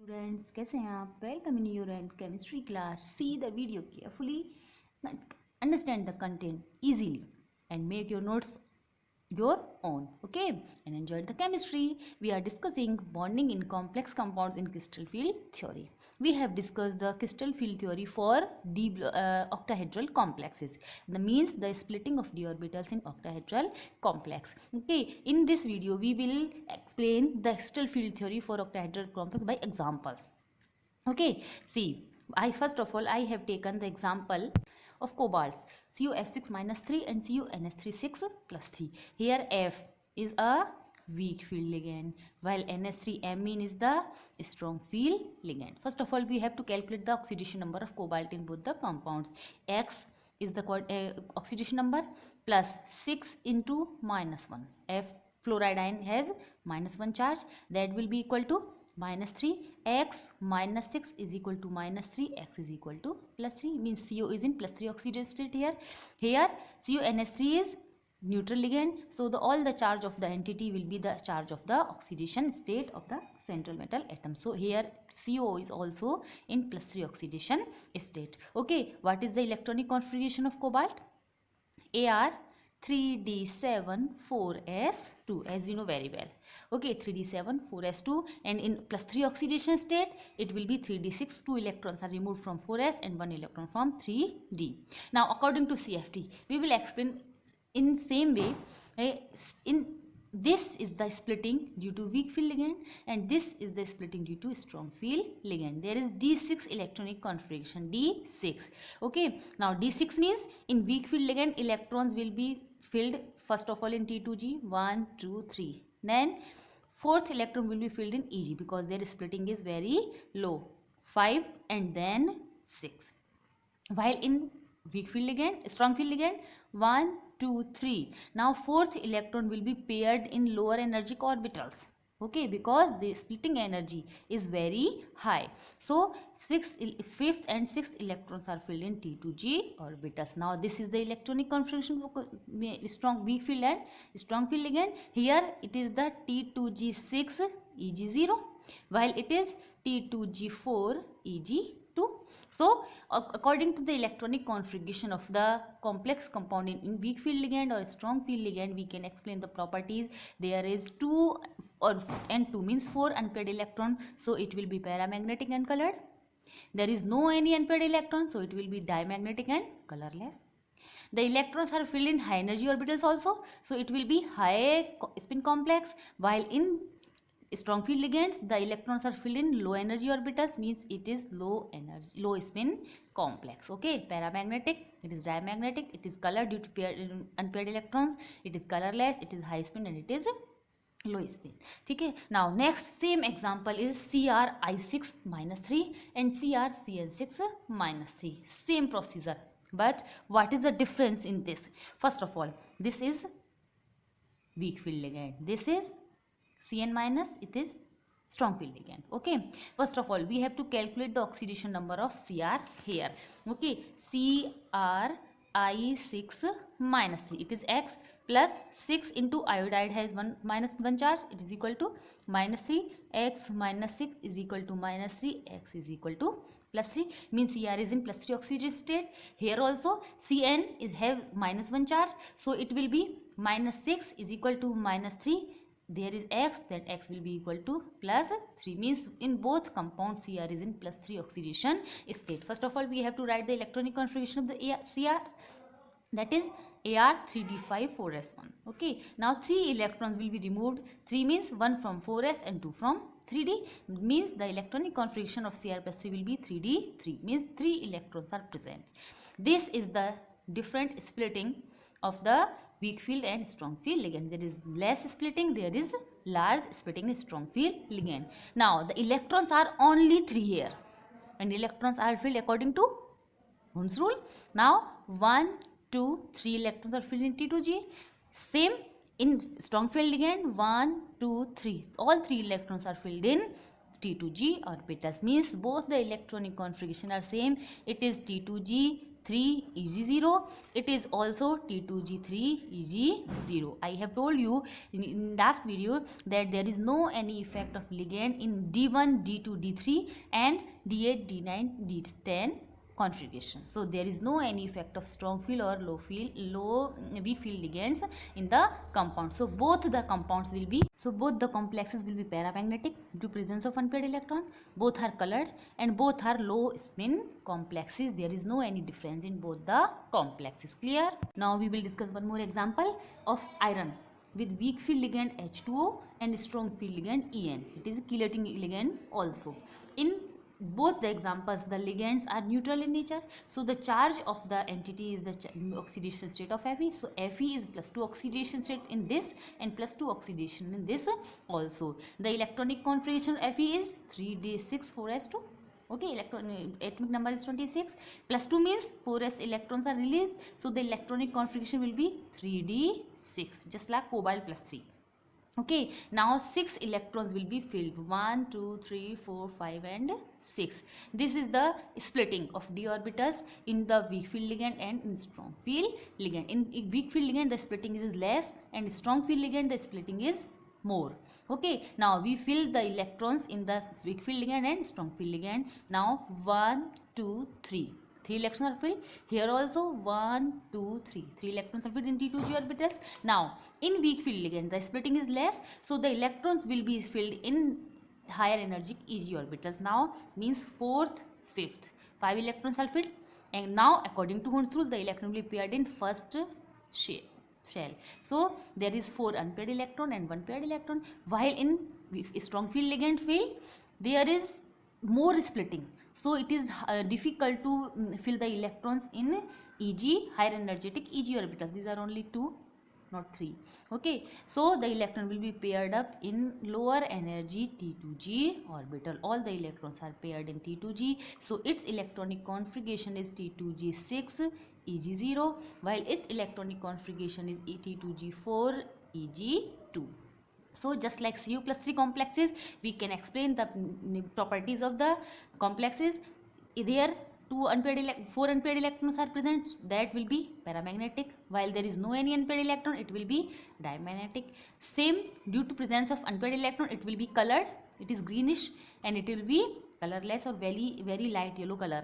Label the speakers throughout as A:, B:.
A: Students कैसे हैं आप? Welcome in your and chemistry class. See the video carefully, understand the content easily and make your notes your own. Okay, and enjoy the chemistry. We are discussing bonding in complex compounds in crystal field theory. We have discussed the crystal field theory for d octahedral complexes. The means the splitting of d orbitals in octahedral complex. Okay, in this video we will explain the crystal field theory for octahedral complex by examples. Okay, see, I first of all I have taken the example of cobalts CuF6 minus 3 and CuNS3 6 plus 3. Here F is a weak field ligand while NS3 amine is the strong field ligand. First of all we have to calculate the oxidation number of cobalt in both the compounds. X is the oxidation number plus 6 into minus 1. F fluoride ion has minus 1 charge, that will be equal to minus 3. X minus 6 is equal to minus 3. X is equal to plus 3, means CO is in plus 3 oxidation state here. Here CuNS3 is neutral ligand, so all the charge of the entity will be the charge of the oxidation state of the central metal atom. So here CO is also in plus 3 oxidation state. Okay, what is the electronic configuration of cobalt? Ar 3d7 4s2, as we know very well. Okay, 3d7 4s2, and in plus 3 oxidation state it will be 3d6. 2 electrons are removed from 4s and 1 electron from 3d. Now according to CFT we will explain in same way. In this is the splitting due to weak field ligand and this is the splitting due to strong field ligand. There is d6 electronic configuration, d6. Okay, now d6 means in weak field ligand electrons will be filled first of all in T2G 1 2 3, then fourth electron will be filled in EG because their splitting is very low, 5 and then 6. While in weak field ligand, strong field ligand 1 2 3, now fourth electron will be paired in lower energetic orbitals. Okay, because the splitting energy is very high, so fifth and sixth electrons are filled in T2G orbitals. Now this is the electronic configuration of strong weak field and strong field ligand. Here it is the T2G6 Eg0 while it is T2G4 Eg2. So according to the electronic configuration of the complex compound in weak field ligand or strong field ligand, we can explain the properties. There is 2 or N2 means 4 unpaired electron, so it will be paramagnetic and colored. There is no any unpaired electron, so it will be diamagnetic and colorless. The electrons are filled in high energy orbitals also, so it will be high spin complex, while in strong field ligands the electrons are filled in low energy orbitals, means it is low energy low spin complex. Okay, paramagnetic, it is diamagnetic, it is colored due to unpaired electrons, it is colorless, it is high spin, and it is low spin. Okay, now next same example is CrI6 minus 3 and CrCN6 minus 3. Same procedure, but what is the difference in this? First of all, this is weak field ligand, this is Cn minus, it is strong field ligand. Okay, first of all we have to calculate the oxidation number of Cr here. Okay, CrI6 minus 3, it is X plus 6 into iodide has 1 minus 1 charge, it is equal to minus 3. X minus 6 is equal to minus 3. X is equal to plus 3, means Cr is in plus 3 oxidation state. Here also Cn is have minus 1 charge, so it will be minus 6 is equal to minus 3. There is X, that X will be equal to plus 3, means in both compounds Cr is in plus 3 oxidation state. First of all we have to write the electronic configuration of the Cr, that is Ar 3d5 4s1. Okay, now 3 electrons will be removed. 3 means 1 from 4s and 2 from 3d, means the electronic configuration of Cr plus 3 will be 3d3, means 3 electrons are present. This is the different splitting of the weak field and strong field ligand. There is less splitting, there is large splitting in strong field ligand. Now the electrons are only 3 here and electrons are filled according to Hund's rule. Now 1 2 3 electrons are filled in T2G. Same in strong field ligand, 1 2 3, all 3 electrons are filled in T2G orbitals, means both the electronic configuration are same. It is T2G 3 Eg0. It is also T2G3 Eg0. I have told you in last video that there is no any effect of ligand in D1, D2, D3 and D8, D9, D10 configuration. So there is no any effect of strong field or weak field ligands in the compound. So both the complexes will be paramagnetic due to presence of unpaired electron. Both are colored and both are low spin complexes. There is no any difference in both the complexes. Clear? Now we will discuss one more example of iron with weak field ligand H2O and strong field ligand En. It is a chelating ligand also. In both the examples, the ligands are neutral in nature, so the charge of the entity is the oxidation state of Fe. So Fe is +2 oxidation state in this and +2 oxidation in this also. The electronic configuration of Fe is 3d6 4s2. Okay, atomic number is 26. +2 means 4s electrons are released, so the electronic configuration will be 3d6, just like cobalt +3. Okay, now 6 electrons will be filled, 1 2 3 4 5 and 6. This is the splitting of d orbitals in the weak field ligand and in strong field ligand. In weak field ligand the splitting is less, and strong field ligand the splitting is more. Okay, now we fill the electrons in the weak field ligand and strong field ligand. Now 1 2 3 electrons are filled. Here also 1 2 3 electrons are filled in T2G orbitals. Now in weak field ligand the splitting is less, so the electrons will be filled in higher energetic Eg orbitals. Now means 4th 5th 5 electrons are filled, and now according to Hund's rule the electron will be paired in first shell. So there is 4 unpaired electron and 1 paired electron, while in strong field ligand field there is more splitting, so it is difficult to fill the electrons in Eg, higher energetic Eg orbitals. These are only 2, not 3. Okay, so the electron will be paired up in lower energy T2G orbital. All the electrons are paired in T2G, so its electronic configuration is T2G6 Eg0, while its electronic configuration is T2G4 Eg2. So just like Cu+3 complexes, we can explain the properties of the complexes. There 4 unpaired electrons are present, that will be paramagnetic, while there is no any unpaired electron, it will be dimagnetic. Same, due to presence of unpaired electron, it will be colored, it is greenish, and it will be colorless or very light yellow color.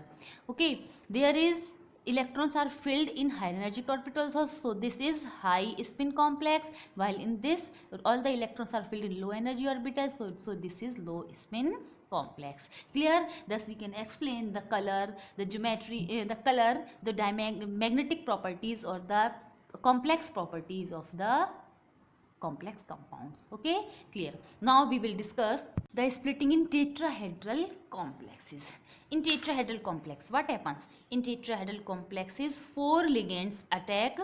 A: Okay, there is electrons are filled in high energetic orbitals also, so this is high spin complex, while in this all the electrons are filled in low energy orbitals, so this is low spin complex. Clear? Thus we can explain the color, the geometry, the magnetic properties or the complex properties of the complex compounds. Okay, clear? Now we will discuss the splitting in tetrahedral complexes. In tetrahedral complex, what happens? In tetrahedral complexes, 4 ligands attack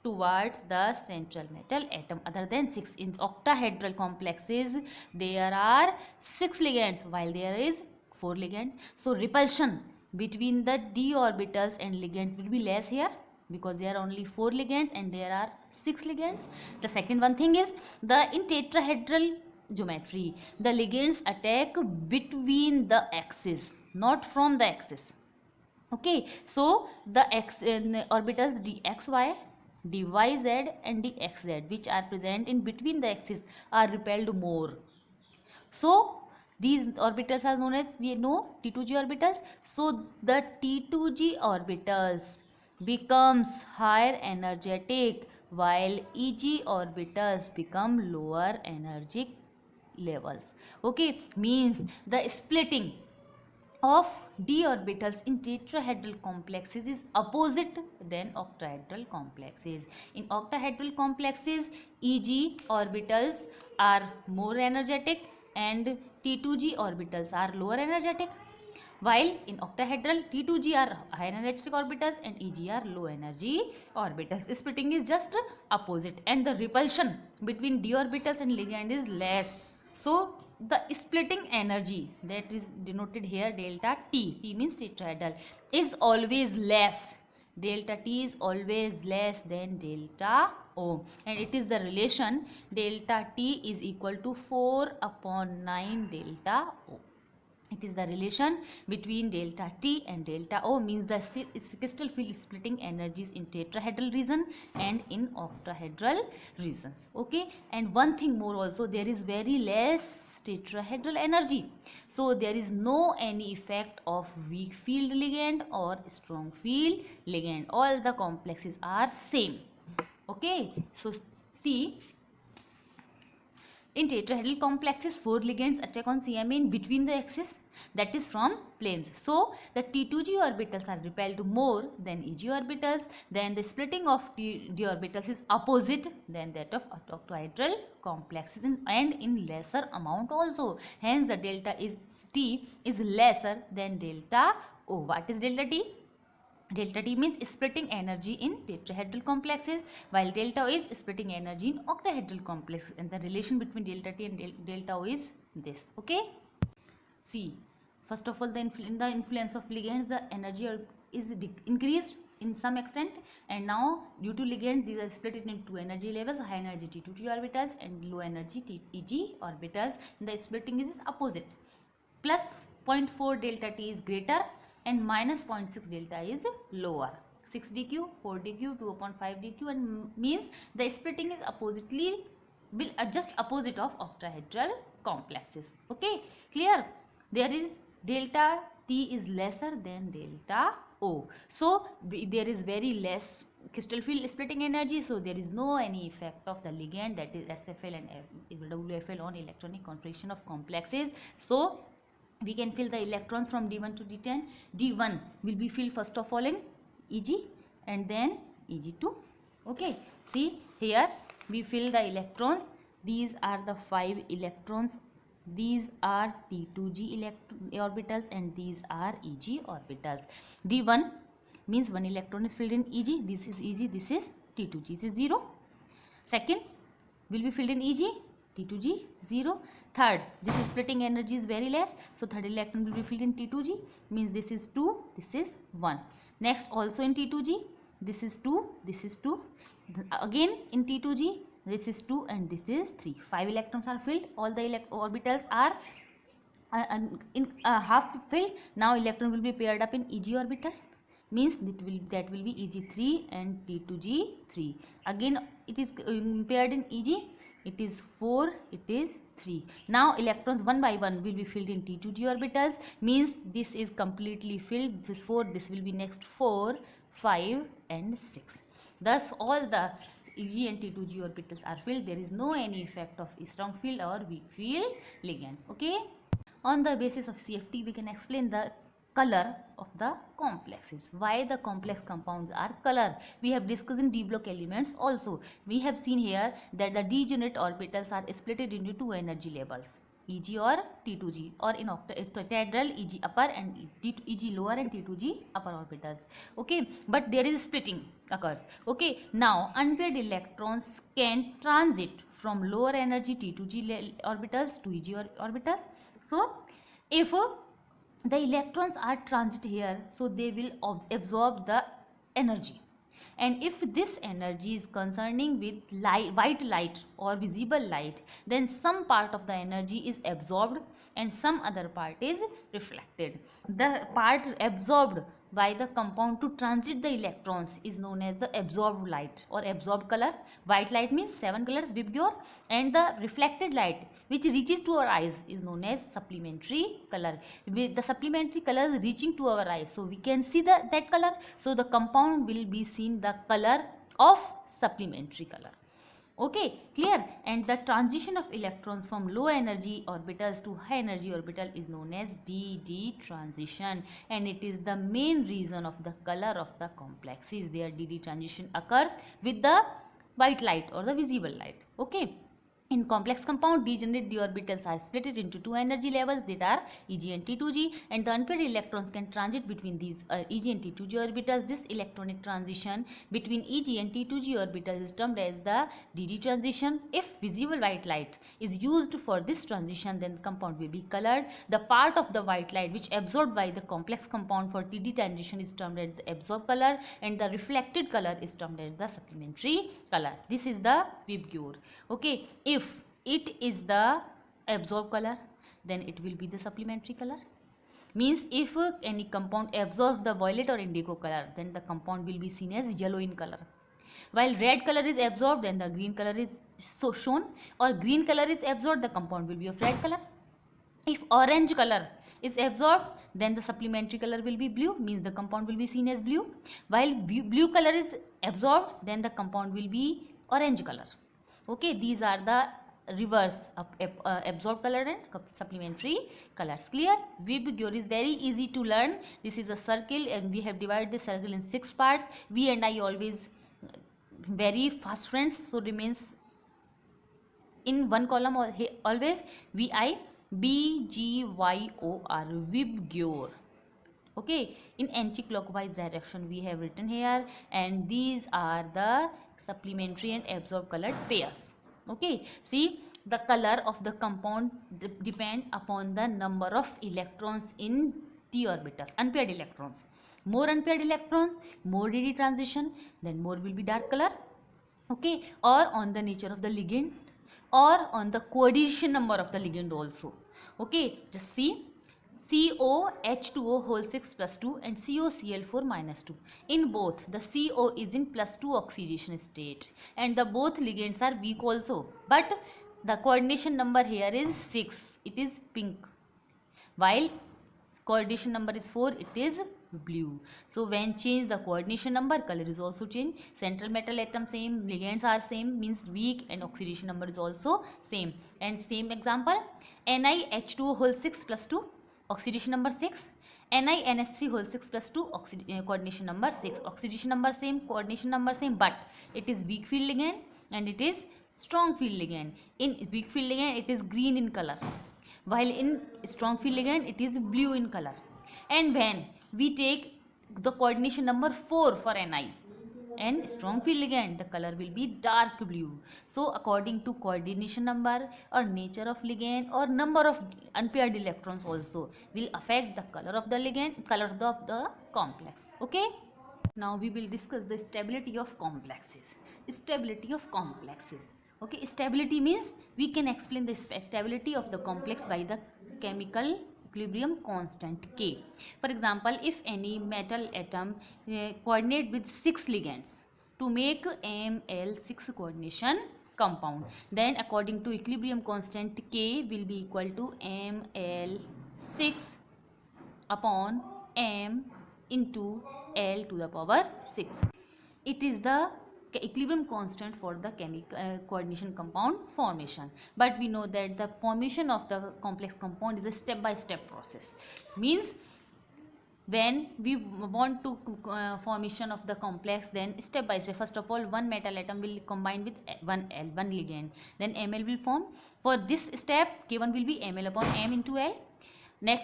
A: towards the central metal atom other than 6. In octahedral complexes, there are 6 ligands while there is 4 ligands. So repulsion between the d orbitals and ligands will be less here, because there are only 4 ligands and there are 6 ligands. The second one thing is, in tetrahedral geometry, the ligands attack between the axes, not from the axis. Okay, so the orbitals dxy, dyz and dxz, which are present in between the axes, are repelled more. So these orbitals are known as, we know, T2G orbitals. So the T2G orbitals becomes higher energetic, while Eg orbitals become lower energetic levels. Okay, means the splitting of d orbitals in tetrahedral complexes is opposite than octahedral complexes. In octahedral complexes, Eg orbitals are more energetic and T2G orbitals are lower energetic, while in octahedral T2G are higher energetic orbitals and Eg are low energy orbitals. Splitting is just opposite, and the repulsion between d orbitals and ligand is less. So the splitting energy, that is denoted here delta T, T means tetrahedral, is always less. Delta T is always less than delta O, and it is the relation delta T is equal to 4/9 delta O. It is the relation between delta T and delta O, means the crystal field splitting energies in tetrahedral region and in octahedral regions. Okay, and one thing more also, there is very less tetrahedral energy, so there is no any effect of weak field ligand or strong field ligand. All the complexes are same. Okay, so see, in tetrahedral complexes, 4 ligands attack on CMA in between the axis, that is from planes. So the T2G orbitals are repelled more than EG orbitals. Then the splitting of T orbitals is opposite than that of octahedral complexes and in lesser amount also. Hence the delta is T is lesser than delta O. What is delta T? Delta T means splitting energy in tetrahedral complexes, while delta O is splitting energy in octahedral complexes, and the relation between delta T and delta O is this. Okay. See, first of all, in the influence of ligands, the energy is increased in some extent, and now due to ligands, these are split into two energy levels: high energy T2G orbitals and low energy TEG orbitals. And the splitting is opposite. Plus 0.4 delta T is greater and minus 0.6 delta is lower. 6 dq, 4 dq, 2/5 dq, and means the splitting is oppositely will just opposite of octahedral complexes. Okay, clear? There is delta T is lesser than delta O. So there is very less crystal field splitting energy, so there is no any effect of the ligand, that is SFL and WFL, on electronic configuration of complexes. So we can fill the electrons from D1 to D10. D1 will be filled first of all in EG and then EG2. Okay, see here we fill the electrons. These are the 5 electrons. These are T2G orbitals and these are EG orbitals. D1 means 1 electron is filled in EG. This is EG, this is T2G, this is 0. Second will be filled in EG, T2G 0. Third, this is splitting energy is very less, so third electron will be filled in T2G, means this is 2, this is 1. Next also in T2G, this is 2, this is 2. Again in T2G, this is 2 and this is 3. 5 electrons are filled. All the orbitals are in half filled. Now electron will be paired up in EG orbital, means that will be EG3 and T2G3. Again it is paired in EG. It is 4, it is 3. Now electrons one by one will be filled in T2G orbitals, means this is completely filled. This 4, this will be next 4, 5 and 6. Thus all the EG and T2G orbitals are filled. There is no any effect of strong field or weak field ligand. Okay. On the basis of CFT, we can explain the color of the complexes. Why the complex compounds are color? We have discussed in D block elements also. We have seen here that the degenerate orbitals are split into two energy levels, EG or T2G, or in octahedral EG upper and EG lower and T2G upper orbitals. Okay, but there is splitting occurs. Okay, now unpaired electrons can transit from lower energy T2G orbitals to EG orbitals. So if the electrons are transit here, so they will absorb the energy, and if this energy is concerning with white light or visible light, then some part of the energy is absorbed and some other part is reflected. The part absorbed by the compound to transit the electrons is known as the absorbed light or absorbed color. White light means 7 colors Vibgyor, and the reflected light which reaches to our eyes is known as supplementary color. With the supplementary colors reaching to our eyes, so we can see that color, so the compound will be seen the color of supplementary color. Okay, clear? And the transition of electrons from low energy orbitals to high energy orbital is known as DD transition, and it is the main reason of the color of the complexes. Their DD transition occurs with the white light or the visible light. Okay. In complex compound, degenerate d orbitals are split into two energy levels, that are EG and T2G, and the unpaired electrons can transit between these EG and T2G orbitals. This electronic transition between EG and T2G orbitals is termed as the DD transition. If visible white light is used for this transition, then the compound will be colored. The part of the white light which absorbed by the complex compound for TD transition is termed as absorbed color, and the reflected color is termed as the supplementary color. This is the Vibgyor. Okay, if it is the absorbed color, then it will be the supplementary color. Means if any compound absorbs the violet or indigo color, then the compound will be seen as yellow in color. While red color is absorbed, then the green color is so shown, or green color is absorbed, the compound will be of red color. If orange color is absorbed, then the supplementary color will be blue, means the compound will be seen as blue. While blue color is absorbed, then the compound will be orange color. Okay, these are the reverse of absorbed color and supplementary colors. Clear? VIBGYOR is very easy to learn. This is a circle and we have divided the circle in 6 parts. V and I always very fast friends, so remains in one column always. VI BGYOR, VIBGYOR. Okay, in anti-clockwise direction we have written here, and these are the supplementary and absorbed colored pairs. Okay, see, the color of the compound depend upon the number of electrons in d orbitals, unpaired electrons. More unpaired electrons, more dd transition, then more will be dark color. Okay, or on the nature of the ligand, or on the coordination number of the ligand also. Okay, just see, COH2O whole 6 plus 2 and COCl4 minus 2. In both, the CO is in plus 2 oxidation state and the both ligands are weak also. But the coordination number here is 6. It is pink. While coordination number is 4, it is blue. So when change the coordination number, color is also change. Central metal atom same, ligands are same, means weak, and oxidation number is also same. And same example, NiH2O whole 6 plus 2, oxidation number 6. NiNH3 whole 6 plus 2, coordination number 6. Oxidation number same, coordination number same, but it is weak field ligand and it is strong field ligand. In weak field ligand, it is green in color, while in strong field ligand, it is blue in color. And when we take the coordination number 4 for Ni and strong field ligand, the color will be dark blue. So according to coordination number or nature of ligand or number of unpaired electrons also will affect the color of the ligand, color of the complex. Okay, now we will discuss the stability of complexes. Stability of complexes. Okay, stability means we can explain the stability of the complex by the chemical equilibrium constant K. For example, if any metal atom coordinate with 6 ligands to make Ml6 coordination compound, then according to equilibrium constant K will be equal to Ml6 upon M into L to the power 6. It is the equilibrium constant for the chemical coordination compound formation, but we know that the formation of the complex compound is a step-by-step process. Means when we want to formation of the complex, then step by step, first of all one metal atom will combine with one ligand, then Ml will form. For this step, K1 will be Ml upon M into L.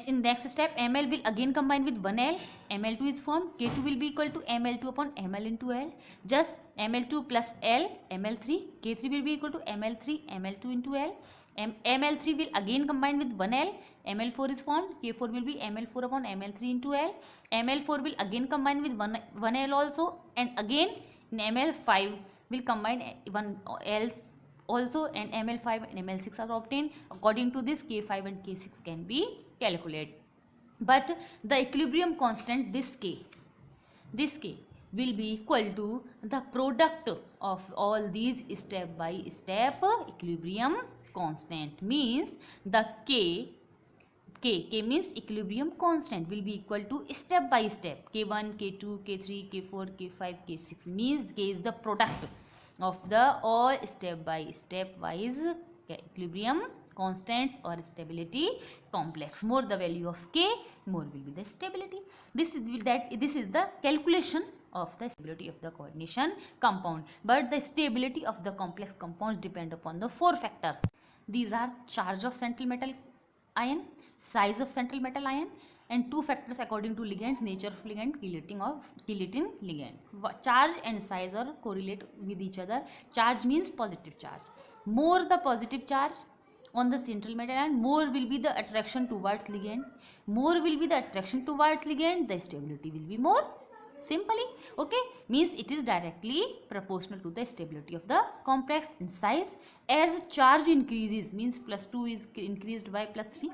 A: In next step, Ml will again combine with 1L, Ml2 is formed, K2 will be equal to Ml2 upon Ml into L. Just Ml2 plus L, Ml3, K3 will be equal to Ml3, Ml2 into L. Ml3 will again combine with 1L, Ml4 is formed, K4 will be Ml4 upon Ml3 into L. Ml4 will again combine with 1L also, and again in Ml5 will combine 1L also, and Ml5 and Ml6 are obtained. According to this, K5 and K6 can be calculated. But the equilibrium constant, this K will be equal to the product of all these step by step equilibrium constant. Means the K means equilibrium constant will be equal to step by step K1, K2, K3, K4, K5, K6. Means K is the product of the all step by step wise equilibrium constants or stability complex. More the value of K, more will be the stability. This is the calculation of the stability of the coordination compound. But the stability of the complex compounds depend upon the 4 factors. These are charge of central metal ion, size of central metal ion, and 2 factors according to ligands, nature of ligand, chelating ligand. Charge and size are correlate with each other. Charge means positive charge. More the positive charge on the central metal ion, more will be the attraction towards ligand. More will be the attraction towards ligand, the stability will be more. Simply, okay, means it is directly proportional to the stability of the complex. In size, as charge increases, means plus 2 is increased by plus 3.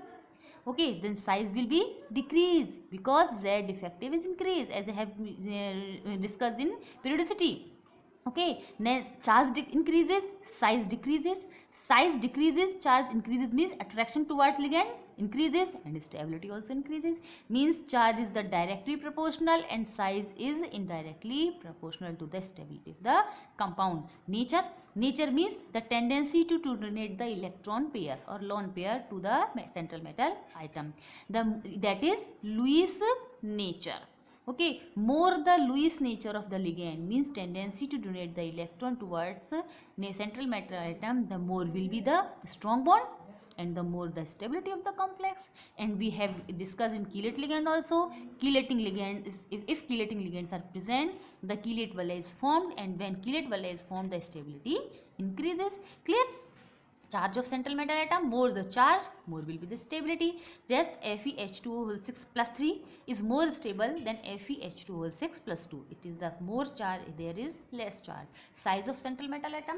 A: Okay, then size will be decreased because Z effective is increased, as I have discussed in periodicity. Okay, then charge increases, size decreases. Size decreases, charge increases means attraction towards ligand increases and stability also increases. Means charge is the directly proportional and size is indirectly proportional to the stability of the compound. Nature means the tendency to donate the electron pair or lone pair to the central metal atom. That is Lewis nature. Okay, more the Lewis nature of the ligand means tendency to donate the electron towards central metal atom, the more will be the strong bond and the more the stability of the complex. And we have discussed in chelate ligand also. Chelating ligand is, if chelating ligands are present, the chelate valley is formed, and when chelate valley is formed, the stability increases. Clear? Charge of central metal atom, more the charge, more will be the stability. Just FeH2O6 plus 3 is more stable than FeH2O6 plus 2. It is the more charge, there is less charge. Size of central metal atom,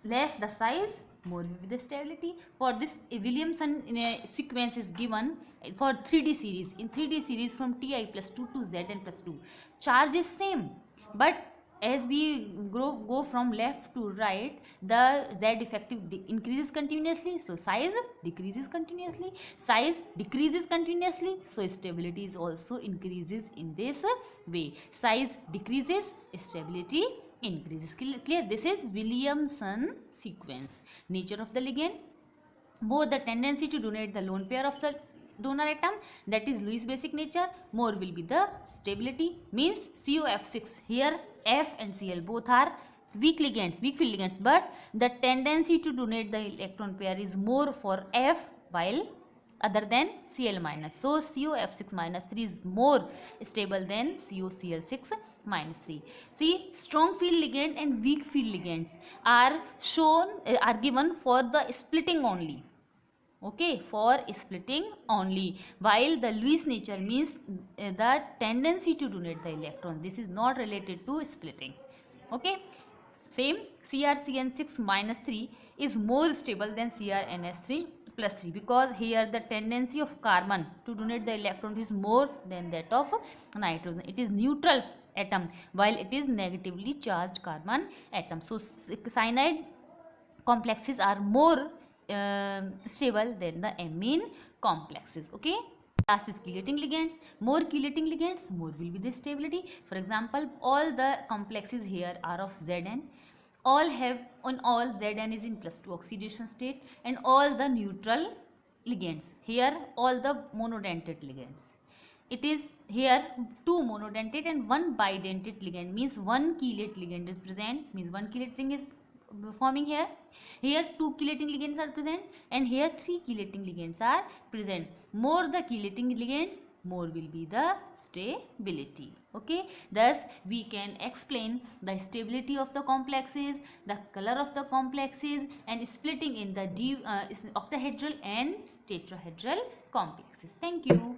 A: less the size, more will be the stability. For this Williamson sequence is given for 3D series. In 3D series from Ti plus 2 to Zn plus 2, charge is same, but as we go from left to right, the Z effective increases continuously, so size decreases continuously. Size decreases continuously, so stability is also increases in this way. Size decreases, stability increases. Clear? This is Williamson sequence. Nature of the ligand, more the tendency to donate the lone pair of the donor atom, that is Lewis basic nature, more will be the stability. Means COF6, here F and Cl both are weak ligands, weak field ligands, but the tendency to donate the electron pair is more for F while other than Cl minus. So COF6 minus 3 is more stable than COCl6 minus 3. See, strong field ligand and weak field ligands are shown, are given for the splitting only. Okay, for splitting only, while the Lewis nature means the tendency to donate the electron. This is not related to splitting. Okay, same CrCN6 minus 3 is more stable than CrNS3 plus 3 because here the tendency of carbon to donate the electron is more than that of nitrogen. It is neutral atom while it is negatively charged carbon atom. So cyanide complexes are more stable than the amine complexes. Okay, last is chelating ligands. More chelating ligands, more will be the stability. For example, all the complexes here are of Zn, all have, on all Zn is in plus 2 oxidation state, and all the neutral ligands, here all the monodentate ligands. It is here 2 monodentate and 1 bidentate ligand, means 1 chelate ligand is present, means 1 chelate ring is forming here. Here 2 chelating ligands are present and here 3 chelating ligands are present. More the chelating ligands, more will be the stability. Okay, thus we can explain the stability of the complexes, the color of the complexes, and splitting in the octahedral and tetrahedral complexes. Thank you.